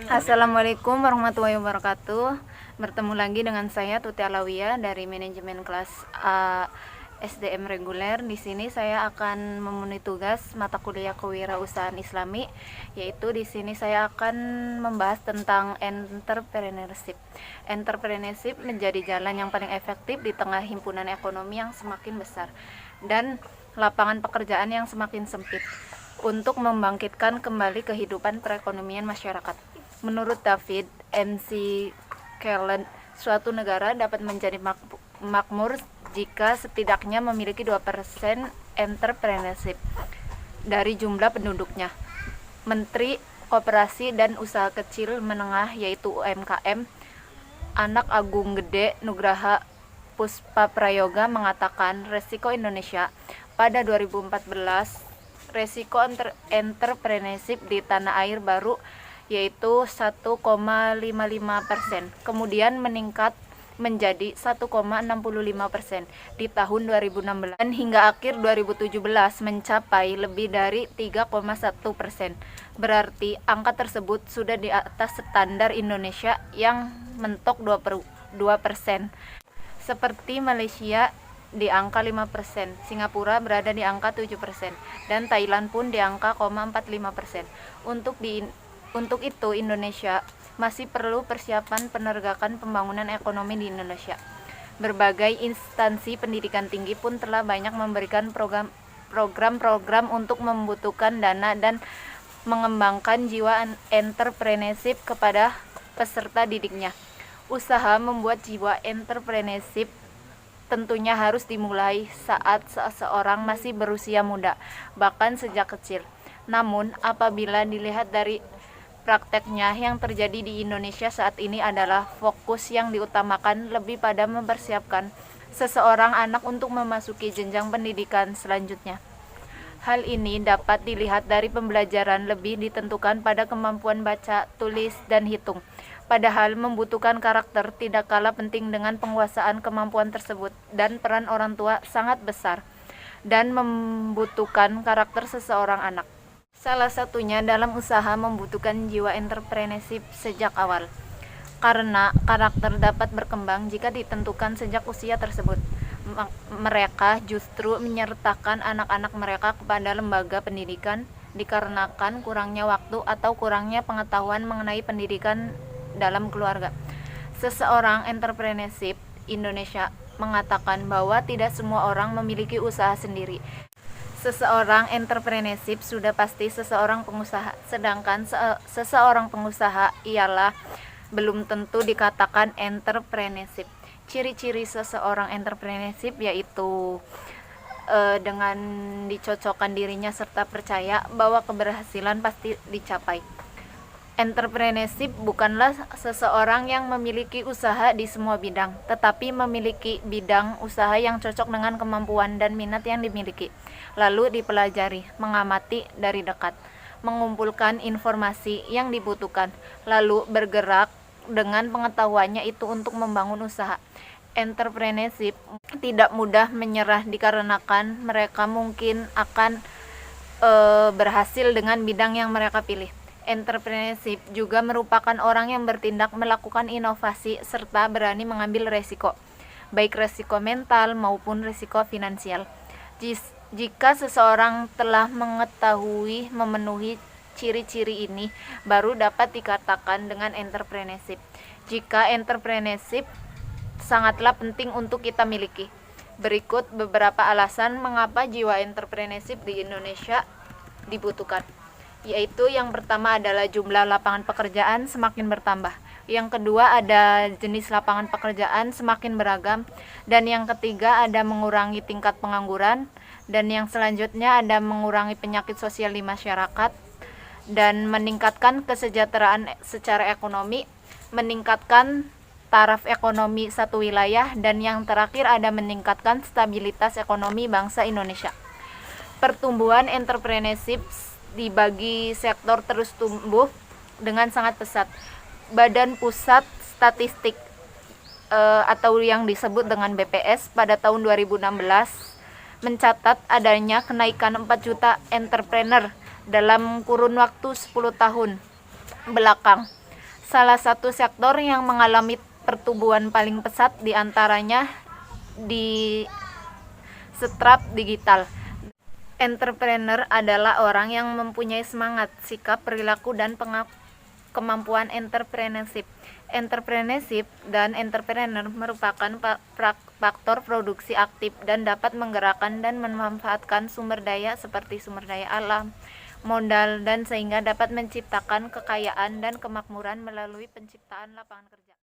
Assalamualaikum warahmatullahi wabarakatuh. Bertemu lagi dengan saya Tuti Alawiyah dari manajemen kelas A SDM reguler. Di sini saya akan memenuhi tugas mata kuliah kewirausahaan Islami, yaitu di sini saya akan membahas tentang entrepreneurship. Entrepreneurship menjadi jalan yang paling efektif di tengah himpunan ekonomi yang semakin besar dan lapangan pekerjaan yang semakin sempit untuk membangkitkan kembali kehidupan perekonomian masyarakat. Menurut David MC Kellen, suatu negara dapat menjadi makmur jika setidaknya memiliki 2% entrepreneurship dari jumlah penduduknya. Menteri Koperasi dan Usaha Kecil Menengah yaitu UMKM, Anak Agung Gede Nugraha Puspaprayoga mengatakan resiko Indonesia pada 2014 resiko entrepreneurship di tanah air baru yaitu 1,55%, kemudian meningkat menjadi 1,65% di tahun 2016 dan hingga akhir 2017 mencapai lebih dari 3,1%. Berarti angka tersebut sudah di atas standar Indonesia yang mentok 2%. Seperti Malaysia di angka 5%, Singapura berada di angka 7%, dan Thailand pun di angka 0,45%. Untuk itu Indonesia masih perlu persiapan penegakan pembangunan ekonomi di Indonesia. Berbagai instansi pendidikan tinggi pun telah banyak memberikan program-program untuk membutuhkan dana dan mengembangkan jiwa entrepreneurship kepada peserta didiknya. Usaha membuat jiwa entrepreneurship tentunya harus dimulai saat seseorang masih berusia muda, bahkan sejak kecil. Namun, apabila dilihat dari prakteknya, yang terjadi di Indonesia saat ini adalah fokus yang diutamakan lebih pada mempersiapkan seseorang anak untuk memasuki jenjang pendidikan selanjutnya. Hal ini dapat dilihat dari pembelajaran lebih ditentukan pada kemampuan baca, tulis, dan hitung. Padahal membutuhkan karakter tidak kalah penting dengan penguasaan kemampuan tersebut, dan peran orang tua sangat besar dan membutuhkan karakter seseorang anak. Salah satunya dalam usaha membutuhkan jiwa entrepreneurship sejak awal, karena karakter dapat berkembang jika ditentukan sejak usia tersebut. Mereka justru menyertakan anak-anak mereka kepada lembaga pendidikan dikarenakan kurangnya waktu atau kurangnya pengetahuan mengenai pendidikan dalam keluarga. Seseorang entrepreneurship Indonesia mengatakan bahwa tidak semua orang memiliki usaha sendiri. Seseorang entrepreneurship sudah pasti seseorang pengusaha, sedangkan seseorang pengusaha ialah belum tentu dikatakan entrepreneurship. Ciri-ciri seseorang entrepreneurship yaitu dengan dicocokkan dirinya serta percaya bahwa keberhasilan pasti dicapai. Entrepreneurship bukanlah seseorang yang memiliki usaha di semua bidang, tetapi memiliki bidang usaha yang cocok dengan kemampuan dan minat yang dimiliki, lalu dipelajari, mengamati dari dekat, mengumpulkan informasi yang dibutuhkan, lalu bergerak dengan pengetahuannya itu untuk membangun usaha. Entrepreneurship tidak mudah menyerah dikarenakan mereka mungkin akan berhasil dengan bidang yang mereka pilih. Entrepreneurship juga merupakan orang yang bertindak melakukan inovasi serta berani mengambil resiko, baik resiko mental maupun resiko finansial. Jika seseorang telah mengetahui memenuhi ciri-ciri ini, baru dapat dikatakan dengan entrepreneurship. Jika entrepreneurship sangatlah penting untuk kita miliki. Berikut beberapa alasan mengapa jiwa entrepreneurship di Indonesia dibutuhkan. Yaitu yang pertama adalah jumlah lapangan pekerjaan semakin bertambah. Yang kedua ada jenis lapangan pekerjaan semakin beragam. Dan yang ketiga ada mengurangi tingkat pengangguran. Dan yang selanjutnya ada mengurangi penyakit sosial di masyarakat. Dan meningkatkan kesejahteraan secara ekonomi. Meningkatkan taraf ekonomi satu wilayah. Dan yang terakhir ada meningkatkan stabilitas ekonomi bangsa Indonesia. Pertumbuhan entrepreneurship dibagi sektor terus tumbuh dengan sangat pesat. Badan Pusat Statistik atau yang disebut dengan BPS pada tahun 2016 mencatat adanya kenaikan 4 juta entrepreneur dalam kurun waktu 10 tahun belakang. Salah satu sektor yang mengalami pertumbuhan paling pesat diantaranya di startup digital. Entrepreneur adalah orang yang mempunyai semangat, sikap, perilaku, dan kemampuan entrepreneurship. Entrepreneurship dan entrepreneur merupakan faktor produksi aktif dan dapat menggerakkan dan memanfaatkan sumber daya seperti sumber daya alam, modal, dan sehingga dapat menciptakan kekayaan dan kemakmuran melalui penciptaan lapangan kerja.